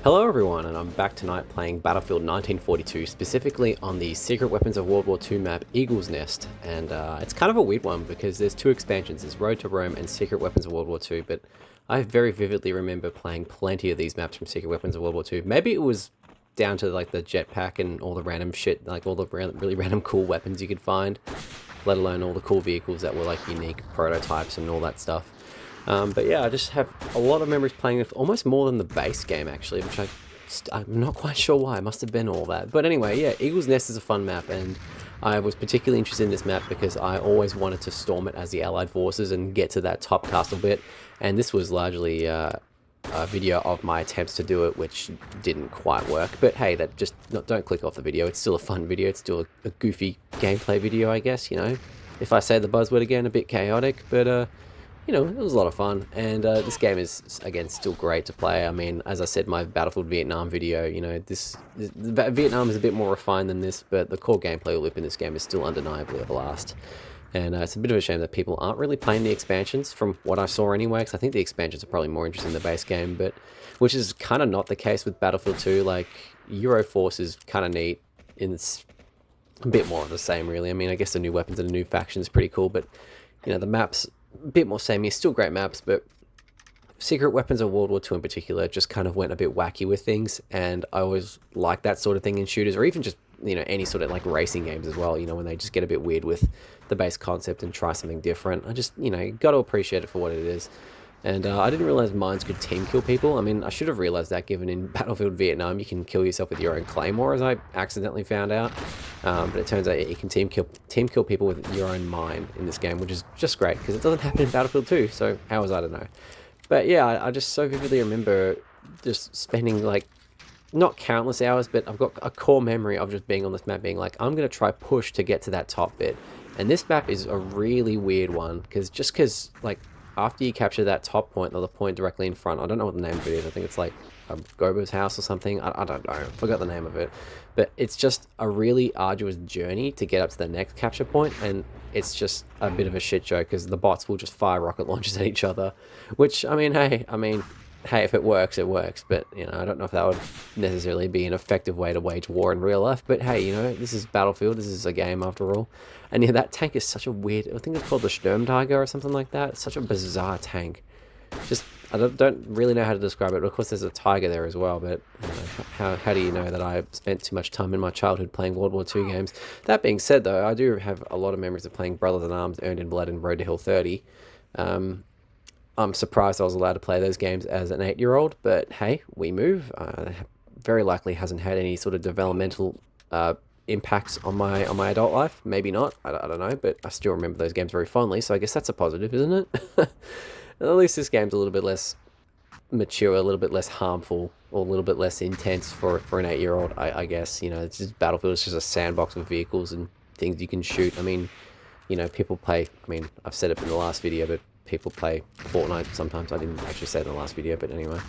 Hello everyone, and I'm back tonight playing Battlefield 1942, specifically on the Secret Weapons of World War II map, Eagle's Nest. And it's kind of a weird one because there's two expansions, there's Road to Rome and Secret Weapons of World War II, but I very vividly remember playing plenty of these maps from Secret Weapons of World War II. Maybe it was down to like the jetpack and all the random shit, like all the really random cool weapons you could find, let alone all the cool vehicles that were like unique prototypes and all that stuff. But yeah, I just have a lot of memories playing it, almost more than the base game actually, which I'm not quite sure why. It must have been all that. But anyway, yeah, Eagle's Nest is a fun map, and I was particularly interested in this map because I always wanted to storm it as the Allied forces and get to that top castle bit. And this was largely a video of my attempts to do it, which didn't quite work. But hey, don't click off the video. It's still a fun video. It's still a goofy gameplay video, I guess. You know, if I say the buzzword again, a bit chaotic, but you know, it was a lot of fun, and this game is, again, still great to play. I mean, as I said, my Battlefield Vietnam video, you know, Vietnam is a bit more refined than this, but the core gameplay loop in this game is still undeniably a blast. And it's a bit of a shame that people aren't really playing the expansions, from what I saw anyway, because I think the expansions are probably more interesting than the base game, but which is kind of not the case with Battlefield 2. Like, Euro Force is kind of neat, and it's a bit more of the same, really. I mean, I guess the new weapons and the new factions is pretty cool, but, you know, the maps, a bit more samey, still great maps, but Secret Weapons of World War II in particular just kind of went a bit wacky with things, and I always like that sort of thing in shooters, or even just, you know, any sort of like racing games as well, you know, when they just get a bit weird with the base concept and try something different. I just, you know, got to appreciate it for what it is. And I didn't realize mines could team kill people. I mean, I should have realized that, given in Battlefield Vietnam you can kill yourself with your own claymore, as I accidentally found out. But it turns out you can team kill people with your own mine in this game, which is just great because it doesn't happen in Battlefield 2. So how was I to know? But yeah, I just so vividly remember just spending like not countless hours, but I've got a core memory of just being on this map, being like, I'm gonna try push to get to that top bit. And this map is a really weird one because like, after you capture that top point, or the point directly in front, I don't know what the name of it is, I think it's like a Gobo's house or something, I don't know, I forgot the name of it, but it's just a really arduous journey to get up to the next capture point, and it's just a bit of a shit show, because the bots will just fire rocket launchers at each other, which, I mean, hey, if it works, it works, but, you know, I don't know if that would necessarily be an effective way to wage war in real life, but hey, you know, this is Battlefield, this is a game after all. And yeah, that tank is such a weird, I think it's called the Sturmtiger or something like that. It's such a bizarre tank. Just, I don't really know how to describe it, but of course there's a tiger there as well, but you know, how do you know that I spent too much time in my childhood playing World War II games? That being said, though, I do have a lot of memories of playing Brothers in Arms, Earned in Blood, and Road to Hill 30. I'm surprised I was allowed to play those games as an 8-year-old, but hey, we move. Very likely hasn't had any sort of developmental impacts on my adult life. Maybe not. I don't know, but I still remember those games very fondly. So I guess that's a positive, isn't it? At least this game's a little bit less mature, a little bit less harmful, or a little bit less intense for an 8-year-old. I guess, you know, it's just Battlefield. It's just a sandbox with vehicles and things you can shoot. I mean, you know, people play. I mean, I've said it in the last video, but people play Fortnite sometimes. I didn't actually say it in the last video, but anyway,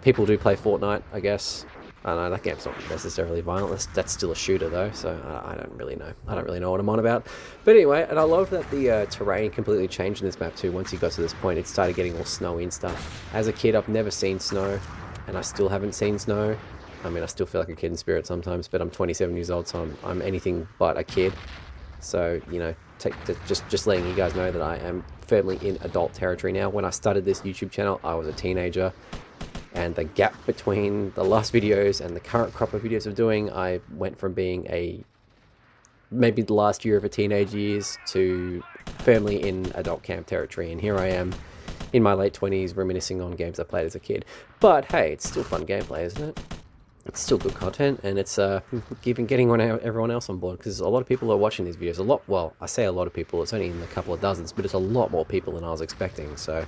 people do play Fortnite, I guess. I don't know, that game's not necessarily violent. That's still a shooter though, so I don't really know. I don't really know what I'm on about. But anyway, and I love that the terrain completely changed in this map too. Once you got to this point, it started getting all snowy and stuff. As a kid, I've never seen snow, and I still haven't seen snow. I mean, I still feel like a kid in spirit sometimes, but I'm 27 years old, so I'm anything but a kid. So, you know, just letting you guys know that I am firmly in adult territory now. When I started this YouTube channel, I was a teenager, and the gap between the last videos and the current crop of videos I'm doing, I went from being maybe the last year of a teenage years to firmly in adult camp territory, and here I am in my late 20s reminiscing on games I played as a kid. But hey, it's still fun gameplay, isn't it? It's still good content, and it's getting everyone else on board, because a lot of people are watching these videos. Well, I say a lot of people, it's only in a couple of dozens, but it's a lot more people than I was expecting, so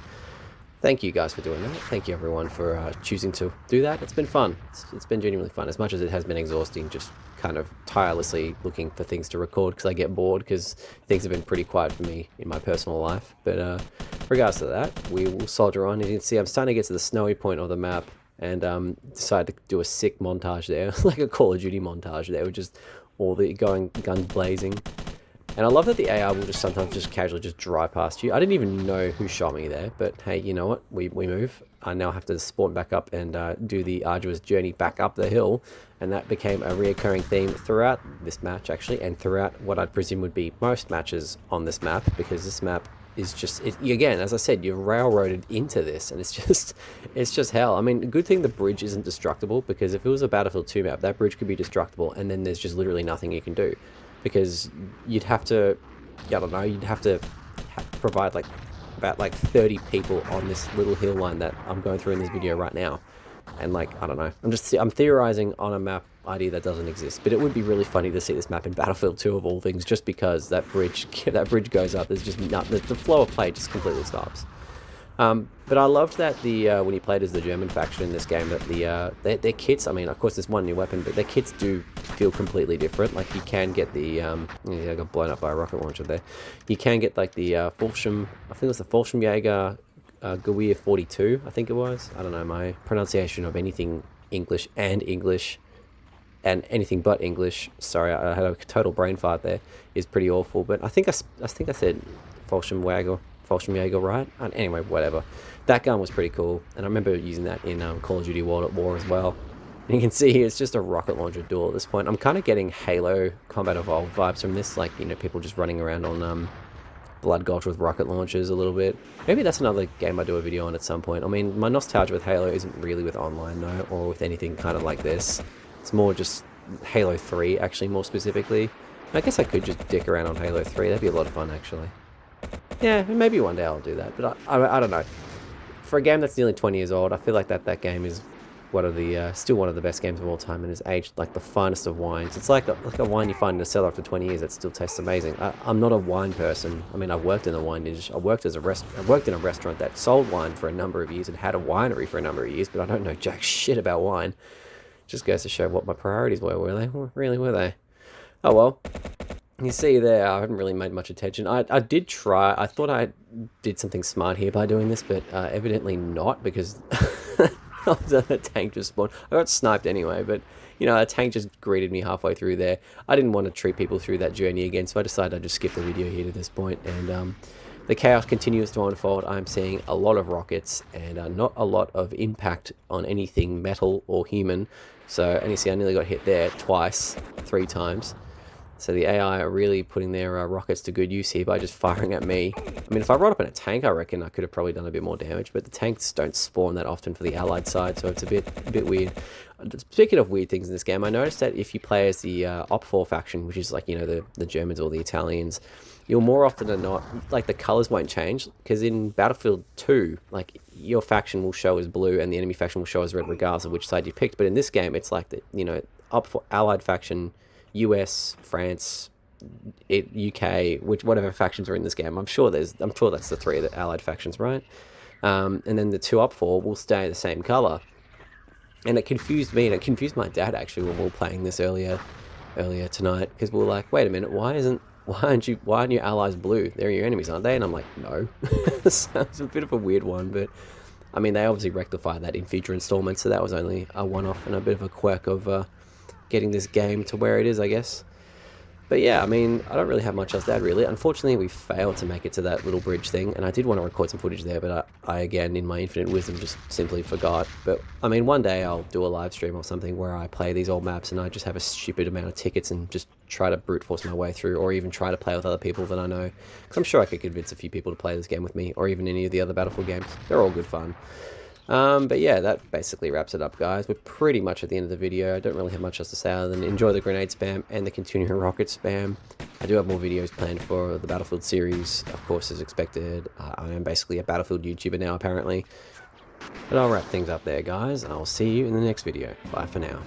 thank you guys for doing that. Thank you everyone for choosing to do that. It's been fun. It's been genuinely fun, as much as it has been exhausting, just kind of tirelessly looking for things to record because I get bored, because things have been pretty quiet for me in my personal life. But regardless of that, we will soldier on. And you can see I'm starting to get to the snowy point of the map, and decided to do a sick montage there, like a Call of Duty montage there, with just all the guns blazing. And I love that the AI will just sometimes just casually just drive past you. I didn't even know who shot me there, but hey, you know what? We move. I now have to spawn back up and do the arduous journey back up the hill. And that became a reoccurring theme throughout this match, actually, and throughout what I'd presume would be most matches on this map, because this map is just, again, as I said, you're railroaded into this, and it's just hell. I mean, good thing the bridge isn't destructible, because if it was a Battlefield 2 map, that bridge could be destructible, and then there's just literally nothing you can do. Because you'd have to, I don't know, you'd have to provide like about like 30 people on this little hill line that I'm going through in this video right now. And like, I don't know, I'm theorizing on a map idea that doesn't exist, but it would be really funny to see this map in Battlefield 2 of all things, just because that bridge goes up. There's just the flow of play just completely stops. But I loved that when you played as the German faction in this game, that their kits, I mean, of course there's one new weapon, but their kits do feel completely different. Like, you can get the, yeah, I got blown up by a rocket launcher there. You can get like the Fallschirm, I think it was the Fallschirmjäger WWII 42, I think it was. I don't know, my pronunciation of anything English and anything but English, sorry, I had a total brain fart there, is pretty awful. But I think I said Fallschirmjäger, right? Anyway, whatever. That gun was pretty cool, and I remember using that in Call of Duty World at War as well. And you can see here, it's just a rocket launcher duel at this point. I'm kind of getting Halo Combat Evolved vibes from this, like, you know, people just running around on Blood Gulch with rocket launchers a little bit. Maybe that's another game I do a video on at some point. I mean, my nostalgia with Halo isn't really with online, though, or with anything kind of like this. It's more just Halo 3, actually, more specifically. I guess I could just dick around on Halo 3. That'd be a lot of fun, actually. Yeah, maybe one day I'll do that, but I don't know. For a game that's nearly 20 years old, I feel like that game is one of the still one of the best games of all time, and has aged like the finest of wines. It's like a wine you find in a cellar after 20 years that still tastes amazing. I'm not a wine person. I mean, I've worked in the wine industry. I worked in a restaurant that sold wine for a number of years and had a winery for a number of years, but I don't know jack shit about wine. Just goes to show what my priorities were they? Really, were they? Oh well. You see there, I haven't really made much attention. I did try. I thought I did something smart here by doing this, but evidently not, because the tank just spawned. I got sniped anyway, but, you know, a tank just greeted me halfway through there. I didn't want to treat people through that journey again, so I decided I'd just skip the video here to this point. And the chaos continues to unfold. I'm seeing a lot of rockets and not a lot of impact on anything metal or human. So, and you see I nearly got hit there twice, 3 times. So the AI are really putting their rockets to good use here by just firing at me. I mean, if I rode up in a tank, I reckon I could have probably done a bit more damage, but the tanks don't spawn that often for the allied side, so it's a bit weird. Speaking of weird things in this game, I noticed that if you play as the Op4 faction, which is like, you know, the Germans or the Italians, you'll more often than not, like, the colors won't change, because in Battlefield 2, like, your faction will show as blue and the enemy faction will show as red regardless of which side you picked. But in this game, it's like, the, you know, Op4 allied faction, US, France, UK, whatever factions are in this game. I'm sure that's the 3 of the allied factions, right? And then the 2 Op4 will stay the same color. And it confused me, and it confused my dad actually when we were playing this earlier tonight, because we were like, wait a minute, why aren't your allies blue? They're your enemies, aren't they? And I'm like, no. So it's a bit of a weird one, but I mean, they obviously rectified that in future installments, so that was only a one-off and a bit of a quirk of getting this game to where it is, I guess. But yeah, I mean, I don't really have much else to add, really. Unfortunately, we failed to make it to that little bridge thing, and I did want to record some footage there, but I again, in my infinite wisdom, just simply forgot. But, I mean, one day I'll do a live stream or something where I play these old maps and I just have a stupid amount of tickets and just try to brute force my way through, or even try to play with other people that I know. Because I'm sure I could convince a few people to play this game with me, or even any of the other Battlefield games. They're all good fun. But yeah, that basically wraps it up, guys. We're pretty much at the end of the video. I don't really have much else to say other than enjoy the grenade spam and the continuing rocket spam. I do have more videos planned for the Battlefield series, of course, as expected. I am basically a Battlefield YouTuber now, apparently. But I'll wrap things up there, guys, and I'll see you in the next video. Bye for now.